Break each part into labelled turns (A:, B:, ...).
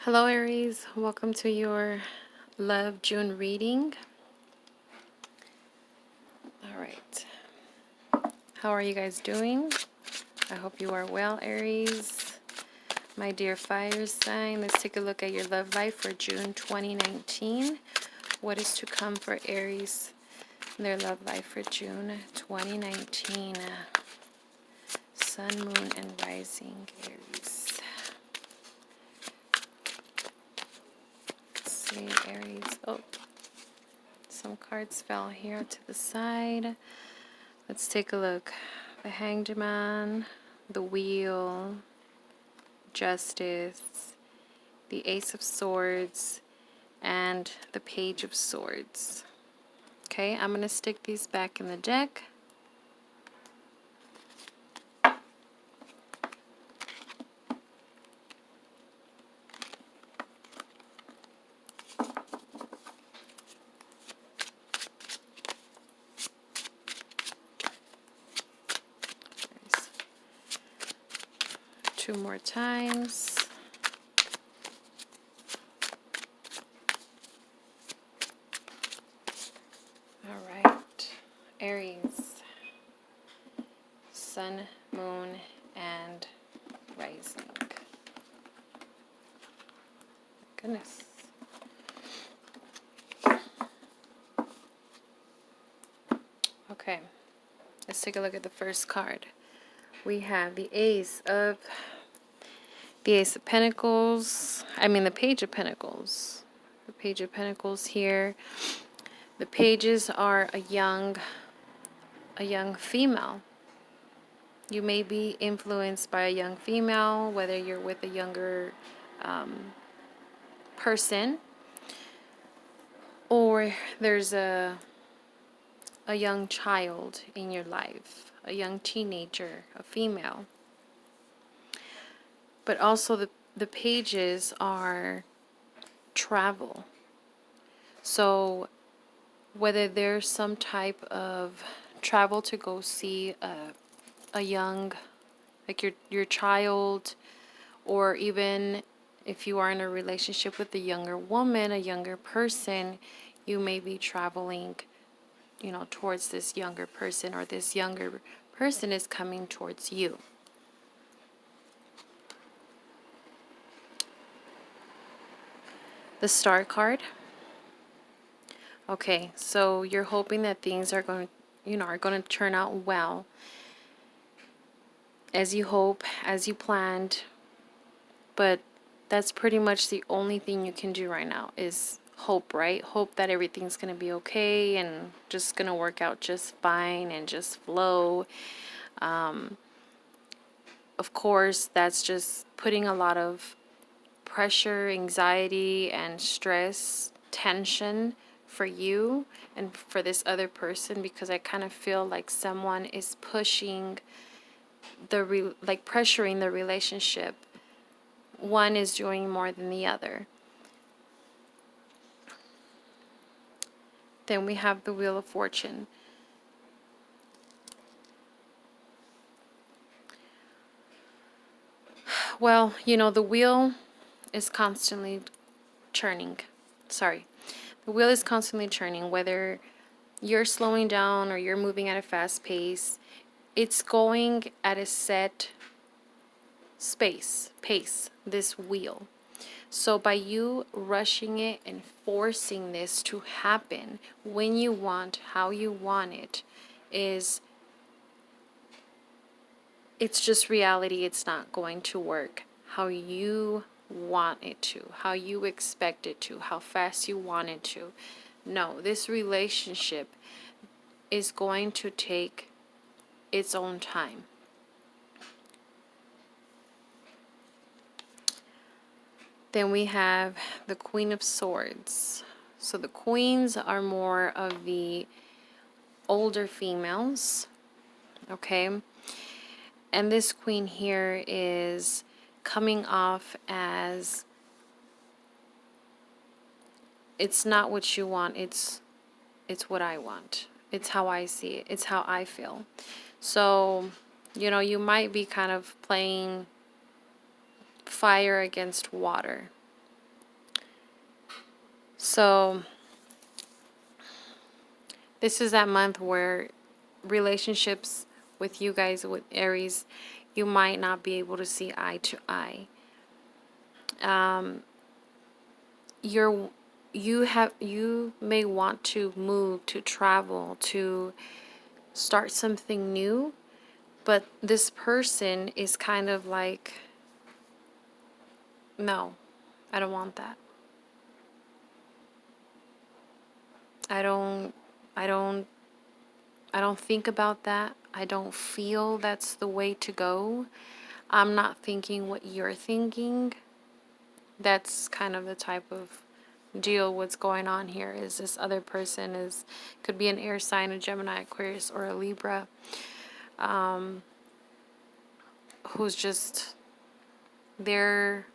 A: Hello Aries, welcome to your Love June reading. Alright, how are you guys doing? I hope you are well, Aries. My dear fire sign, let's take a look at your love life for June 2019. What is to come for Aries in their love life for June 2019? Sun, Moon, and Rising, Aries. Let's see, Aries. Oh, some cards fell here to the side. Let's take a look. The Hanged Man, the Wheel, Justice, the Ace of Swords, and the Page of Swords. Okay, I'm going to stick these back in the deck. Two more times. All right, Aries, Sun, Moon, and Rising. Goodness. Okay, let's take a look at the first card. We have the Ace of Pentacles. The Page of Pentacles. The Page of Pentacles here. The pages are a young female. You may be influenced by a young female, whether you're with a younger person, or there's a young child in your life, a young teenager, a female. But also the pages are travel. So whether there's some type of travel to go see a young, like your child, or even if you are in a relationship with a younger woman, a younger person, you may be traveling, towards this younger person, or this younger person is coming towards you. The Star card. Okay, so you're hoping that things are going to turn out well, as you hope, as you planned. But that's pretty much the only thing you can do right now is hope, right? Hope that everything's going to be okay and just going to work out just fine and just flow. Of course, that's just putting a lot of pressure, anxiety, and stress, tension for you and for this other person, because I kind of feel like someone is pushing pressuring the relationship. One is doing more than the other. Then we have the Wheel of Fortune. Well, the wheel is constantly churning. Sorry. The wheel is constantly churning, whether you're slowing down or you're moving at a fast pace. It's going at a set pace, this wheel. So by you rushing it and forcing this to happen when you want, how you want it, it's just reality. It's not going to work how you want it to, how you expect it to, how fast you want it to. No, this relationship is going to take its own time. Then we have the Queen of Swords. So the queens are more of the older females, okay? And this queen here is coming off as, it's not what you want, it's what I want. It's how I see it. It's how I feel. So, you might be kind of playing fire against water. So this is that month where relationships with you guys, with Aries, you might not be able to see eye to eye. You're you may want to move, to travel, to start something new, but this person is kind of like, no, I don't want that. I don't I don't I don't think about that. I don't feel that's the way to go. I'm not thinking what you're thinking. That's kind of the type of deal what's going on here. Is this other person is could be an air sign, a Gemini, Aquarius, or a Libra, who's just they're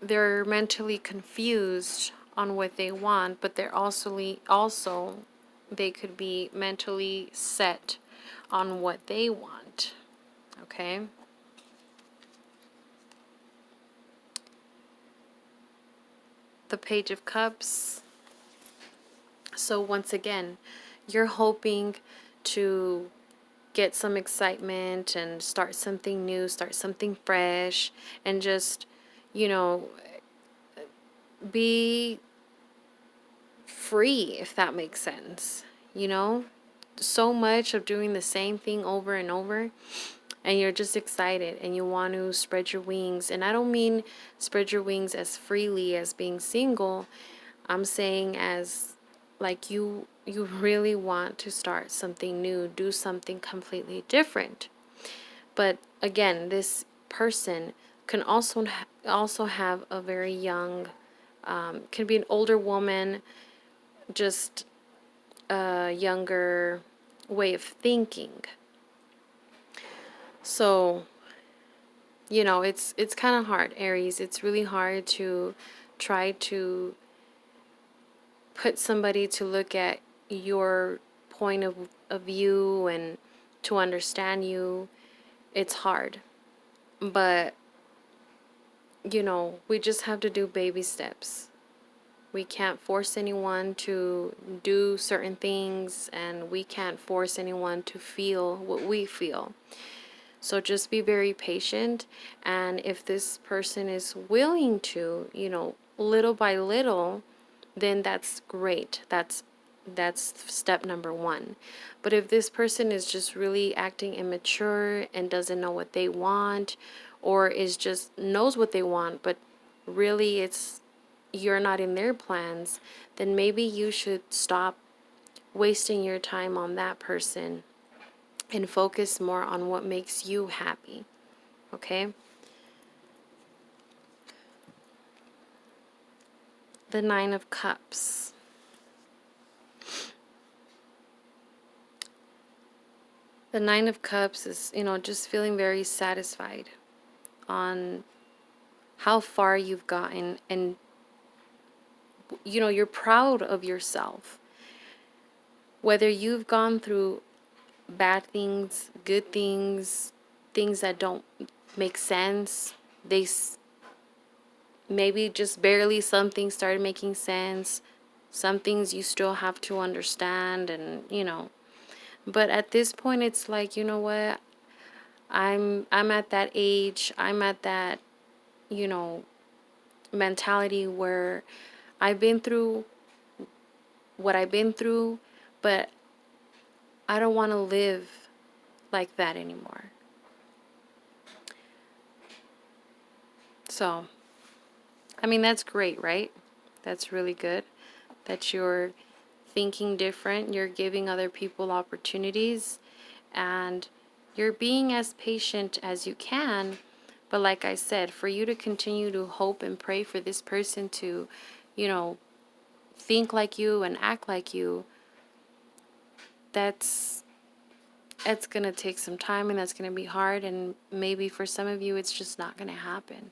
A: they're mentally confused on what they want, but they're also they could be mentally set on what they want. Okay? The Page of Cups. So once again, you're hoping to get some excitement and start something new, start something fresh, and just, you know, be free, if that makes sense. You know, so much of doing the same thing over and over, and you're just excited and you want to spread your wings. And I don't mean spread your wings as freely as being single. I'm saying as like you really want to start something new, do something completely different. But again, this person can also have a very young, can be an older woman, just a younger way of thinking. So, you know, it's kind of hard, Aries. It's really hard to try to put somebody to look at your point of view and to understand you. It's hard. But, you know, we just have to do baby steps. We can't force anyone to do certain things, and we can't force anyone to feel what we feel. So just be very patient. And if this person is willing to, you know, little by little, then that's great. That's step number one. But if this person is just really acting immature and doesn't know what they want, or is just knows what they want, but really it's you're not in their plans, then maybe you should stop wasting your time on that person and focus more on what makes you happy. Okay? The Nine of Cups. The Nine of Cups is, you know, just feeling very satisfied on how far you've gotten, and, you know, you're proud of yourself. Whether you've gone through bad things, good things, things that don't make sense, maybe just barely some things started making sense. Some things you still have to understand, and, you know, but at this point it's like, you know what? I'm at that age, I'm at that, you know, mentality where I've been through what I've been through, but I don't want to live like that anymore. So, I mean, that's great, right? That's really good that you're thinking different, you're giving other people opportunities, and you're being as patient as you can. But like I said, for you to continue to hope and pray for this person to, you know, think like you and act like you, that's it's going to take some time, and that's going to be hard, and maybe for some of you it's just not going to happen.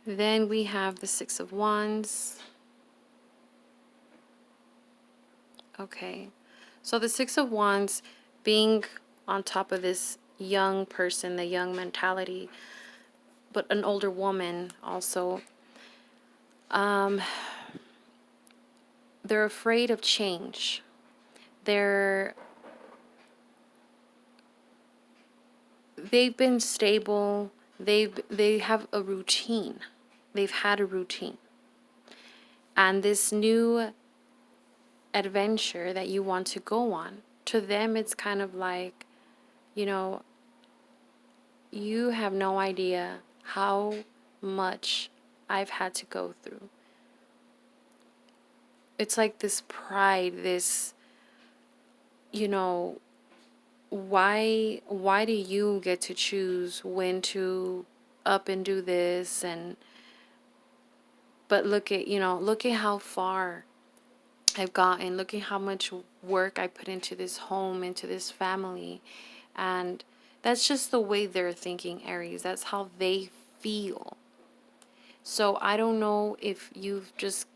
A: Then we have the Six of Wands. Okay. So the Six of Wands being on top of this young person, the young mentality, but an older woman also. Um, they're afraid of change. They're they've been stable. They have a routine. They've had a routine. And this new adventure that you want to go on, to them it's kind of like, you know, you have no idea how much I've had to go through. It's like this pride, this, you know, why do you get to choose when to up and do this? And but look at, look at how far I've gotten. Look at how much work I put into this home, into this family. And that's just the way they're thinking, Aries. That's how they feel. So I don't know if you've just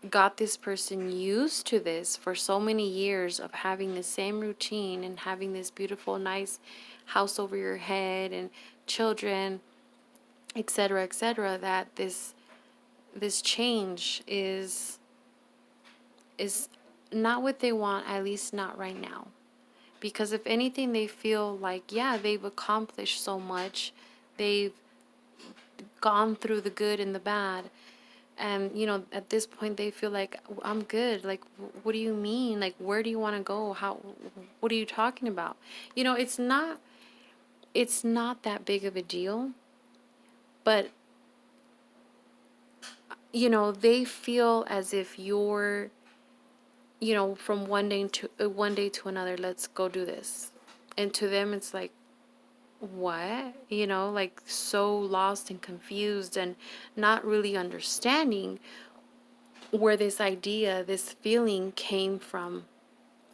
A: got this person used to this for so many years of having the same routine and having this beautiful, nice house over your head and children, etc., that this change is not what they want, at least not right now. Because if anything, they feel like, yeah, they've accomplished so much. They've gone through the good and the bad. And, at this point, they feel like, I'm good. Like, what do you mean? Like, where do you want to go? What are you talking about? It's not that big of a deal. But, they feel as if you're, from one day to another, let's go do this. And to them, it's like, what? Like so lost and confused and not really understanding where this idea, this feeling came from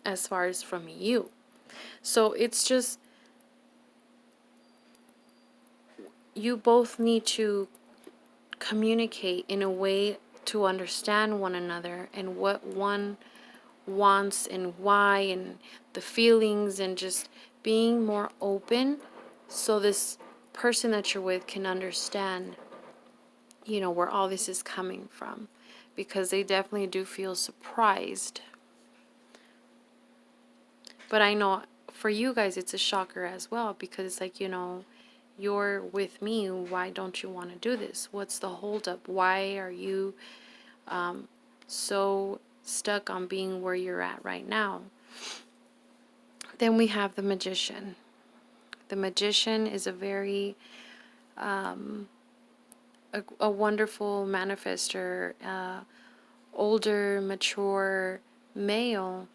A: as far as from you. So it's just, you both need to communicate in a way to understand one another and what one wants and why, and the feelings, and just being more open so this person that you're with can understand, where all this is coming from, because they definitely do feel surprised. But I know for you guys it's a shocker as well, because it's like, you're with me, why don't you want to do this? What's the holdup? Why are you so stuck on being where you're at right now? Then we have the Magician. The Magician is a very a wonderful manifester, older, mature male.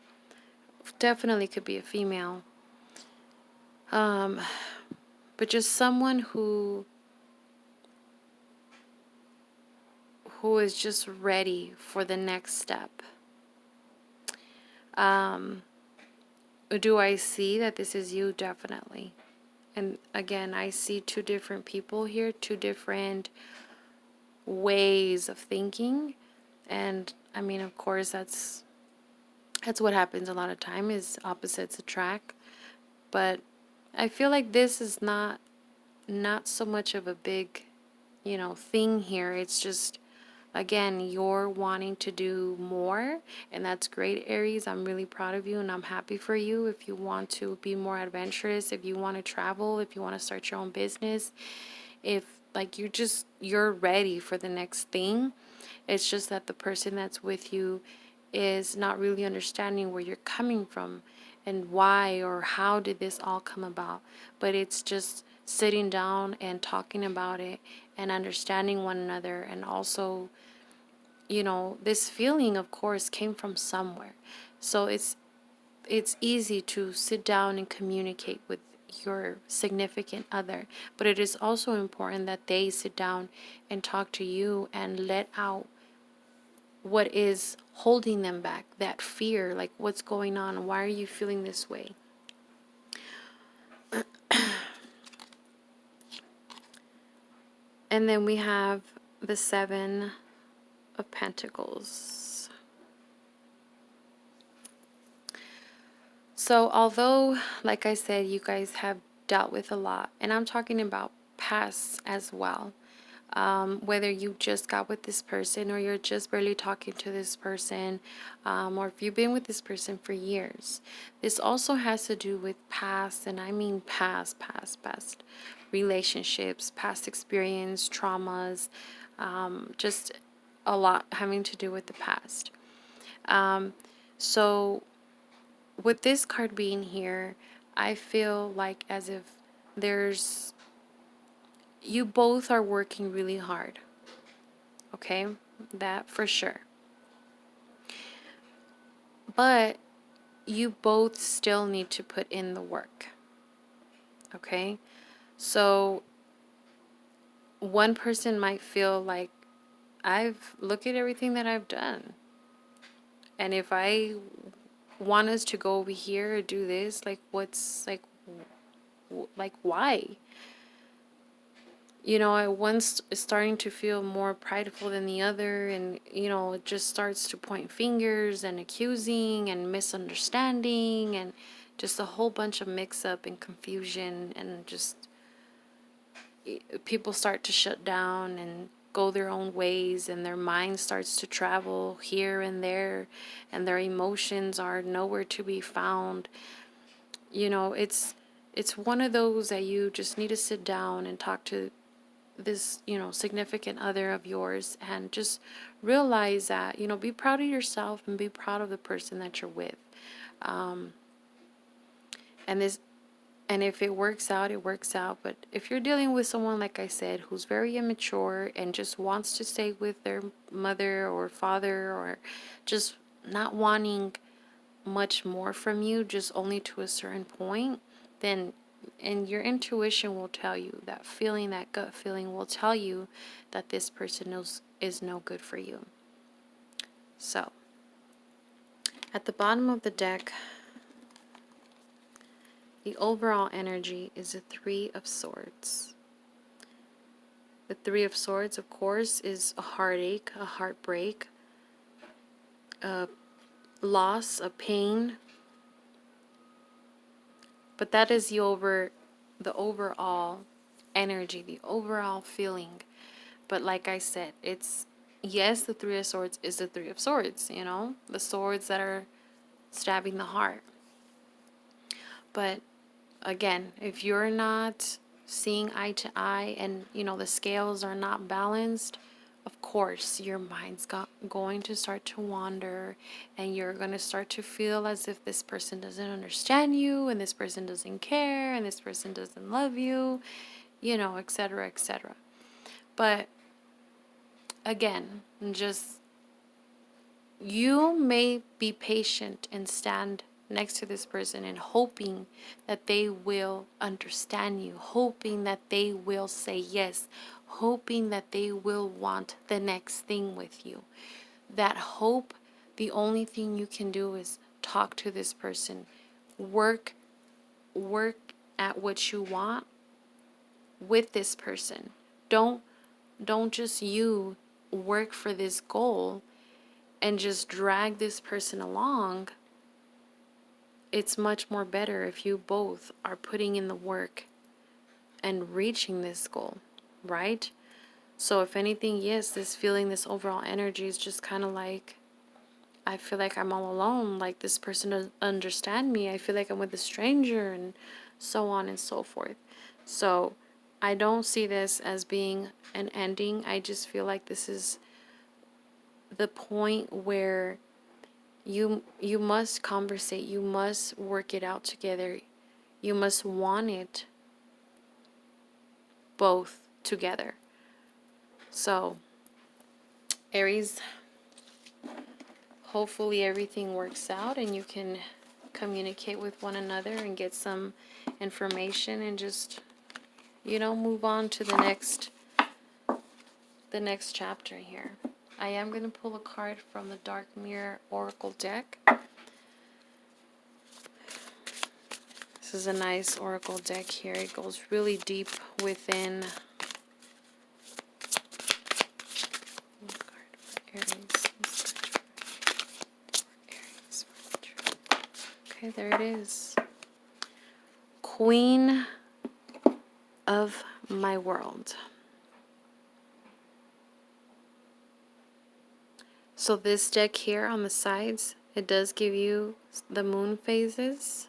A: Definitely could be a female. But just someone who is just ready for the next step. Do I see that this is you? Definitely. And again, I see two different people here, two different ways of thinking. And I mean, of course, that's what happens a lot of time, is opposites attract. But I feel like this is not so much of a big, thing here. It's just, again, you're wanting to do more, and that's great, Aries. I'm really proud of you, and I'm happy for you. If you want to be more adventurous, if you want to travel, if you want to start your own business, if like you're ready for the next thing. It's just that the person that's with you is not really understanding where you're coming from and why or how did this all come about. But it's just sitting down and talking about it and understanding one another. And also, this feeling, of course, came from somewhere. So it's easy to sit down and communicate with your significant other, but it is also important that they sit down and talk to you and let out what is holding them back, that fear, like what's going on, why are you feeling this way. And then we have the Seven of Pentacles. So although, like I said, you guys have dealt with a lot, and I'm talking about past as well. Whether you just got with this person or you're just barely talking to this person, or if you've been with this person for years. This also has to do with past, and I mean past relationships, past experience, traumas, just a lot having to do with the past. So with this card being here, I feel like as if you both are working really hard. Okay, that for sure. But you both still need to put in the work. Okay, so one person might feel like, look at everything that I've done, and if I want us to go over here or do this, like what's like why? One's starting to feel more prideful than the other, and it just starts to point fingers and accusing and misunderstanding and just a whole bunch of mix up and confusion, and just people start to shut down and go their own ways, and their mind starts to travel here and there, and their emotions are nowhere to be found. It's one of those that you just need to sit down and talk to this significant other of yours, and just realize that be proud of yourself and be proud of the person that you're with. And if it works out, it works out. But if you're dealing with someone, like I said, who's very immature and just wants to stay with their mother or father, or just not wanting much more from you, just only to a certain point, then, and your intuition will tell you, that feeling, that gut feeling will tell you that this person is no good for you. So, at the bottom of the deck, the overall energy is the Three of Swords. The Three of Swords, of course, is a heartache, a heartbreak, a loss, a pain. But that is the overall energy, the overall feeling. But like I said, yes, the Three of Swords is the Three of Swords, the swords that are stabbing the heart. But again, if you're not seeing eye to eye, and the scales are not balanced, of course your mind's going to start to wander, and you're going to start to feel as if this person doesn't understand you, and this person doesn't care, and this person doesn't love you, etc., etc. But again, just, you may be patient and stand next to this person and hoping that they will understand you, hoping that they will say yes, hoping that they will want the next thing with you. That hope, the only thing you can do is talk to this person, work at what you want with this person. Don't just you work for this goal and just drag this person along. It's much more better if you both are putting in the work and reaching this goal, right? So if anything, yes, this feeling, this overall energy is just kind of like, I feel like I'm all alone, like this person doesn't understand me, I feel like I'm with a stranger, and so on and so forth. So I don't see this as being an ending. I just feel like this is the point where you must conversate, you must work it out together, you must want it both together. So Aries, hopefully everything works out and you can communicate with one another and get some information, and just move on to the next chapter here. I am going to pull a card from the Dark Mirror Oracle deck. This is a nice oracle deck here. It goes really deep within. Okay, there it is. Queen of my world. So this deck here on the sides, it does give you the moon phases,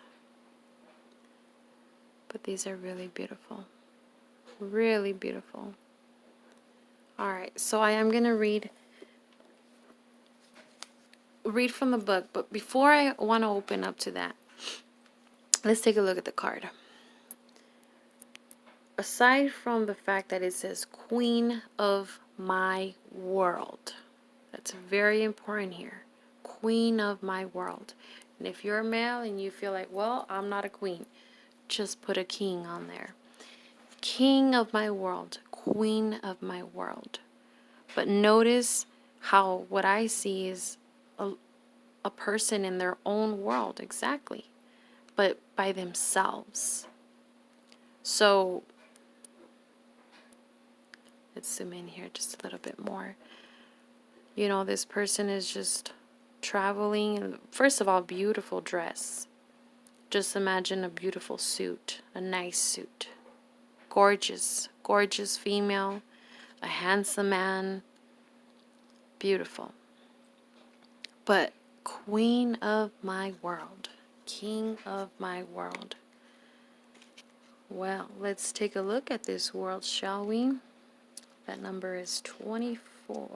A: but these are really beautiful. Really beautiful. Alright, so I am going to read from the book, but before I want to open up to that, let's take a look at the card. Aside from the fact that it says Queen of my world, that's very important here. Queen of my world. And if you're a male and you feel like, well, I'm not a queen, just put a king on there. King of my world, queen of my world. But notice how what I see is a person in their own world, exactly, but by themselves. So let's zoom in here just a little bit more. You know, this person is just traveling, and first of all, beautiful dress. Just imagine a beautiful suit, a nice suit. Gorgeous, gorgeous female, a handsome man, beautiful. But queen of my world, king of my world. Well, let's take a look at this world, shall we? That number is 24.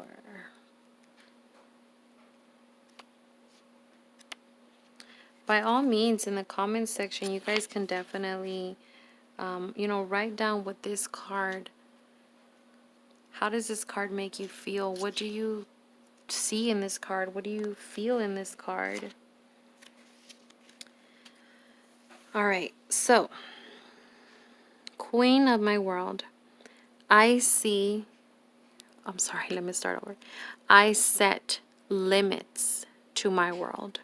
A: By all means, in the comments section, you guys can definitely, write down what this card, how does this card make you feel? What do you see in this card? What do you feel in this card? All right, so, Queen of my world, I'm sorry, let me start over. I set limits to my world.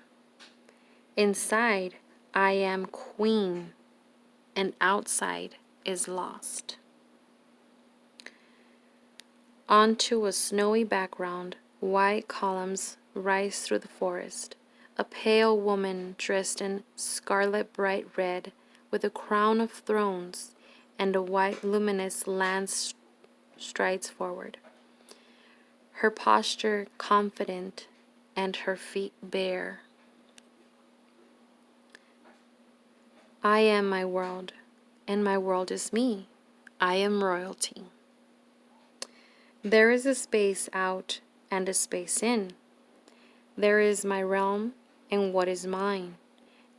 A: Inside, I am queen, and outside is lost. Onto a snowy background, white columns rise through the forest. A pale woman dressed in scarlet bright red, with a crown of thorns and a white luminous lance strides forward. Her posture confident and her feet bare. I am my world, and my world is me. I am royalty. There is a space out and a space in. There is my realm and what is mine,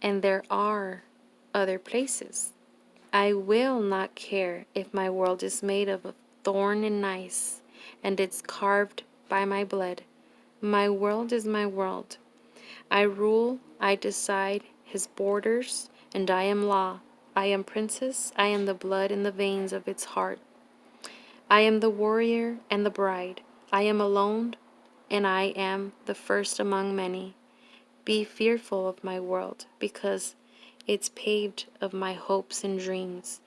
A: and there are other places. I will not care if my world is made of thorn and ice, and it's carved by my blood. My world is my world. I rule, I decide his borders, and I am law. I am princess, I am the blood in the veins of its heart. I am the warrior and the bride. I am alone, and I am the first among many. Be fearful of my world, because it's paved of my hopes and dreams,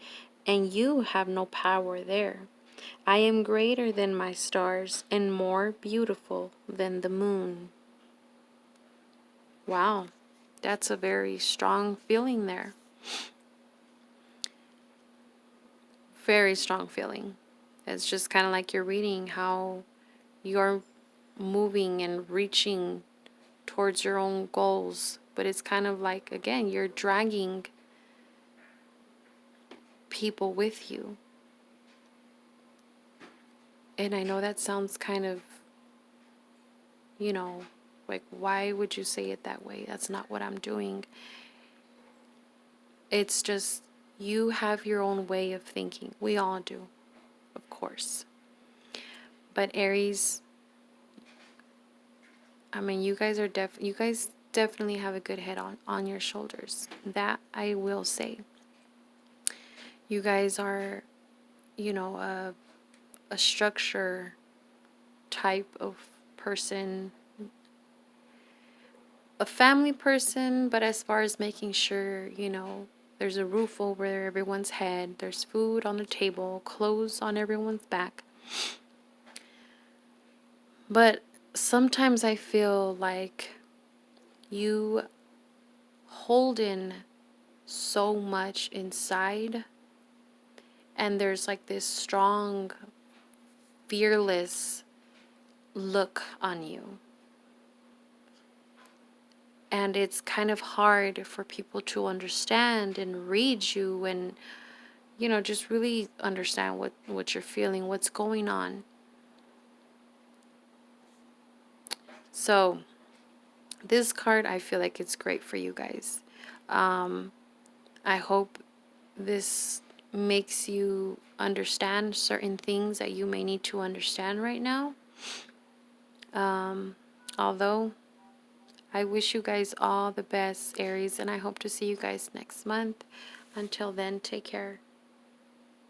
A: and you have no power there. I am greater than my stars, and more beautiful than the moon. Wow, that's a very strong feeling there. Very strong feeling. It's just kind of like you're reading how you're moving and reaching towards your own goals. But it's kind of like, again, you're dragging people with you. And I know that sounds kind of, like, why would you say it that way? That's not what I'm doing. It's just, you have your own way of thinking. We all do, of course. But Aries, I mean, you guys definitely have a good head on your shoulders. That I will say. You guys are, a structure type of person, a family person, but as far as making sure, there's a roof over everyone's head, there's food on the table, clothes on everyone's back. But sometimes I feel like you hold in so much inside, and there's like this strong, fearless look on you. And it's kind of hard for people to understand and read you and, just really understand what you're feeling, what's going on. So this card, I feel like it's great for you guys. I hope this makes you understand certain things that you may need to understand right now. Although I wish you guys all the best, Aries, and I hope to see you guys next month. Until then, take care.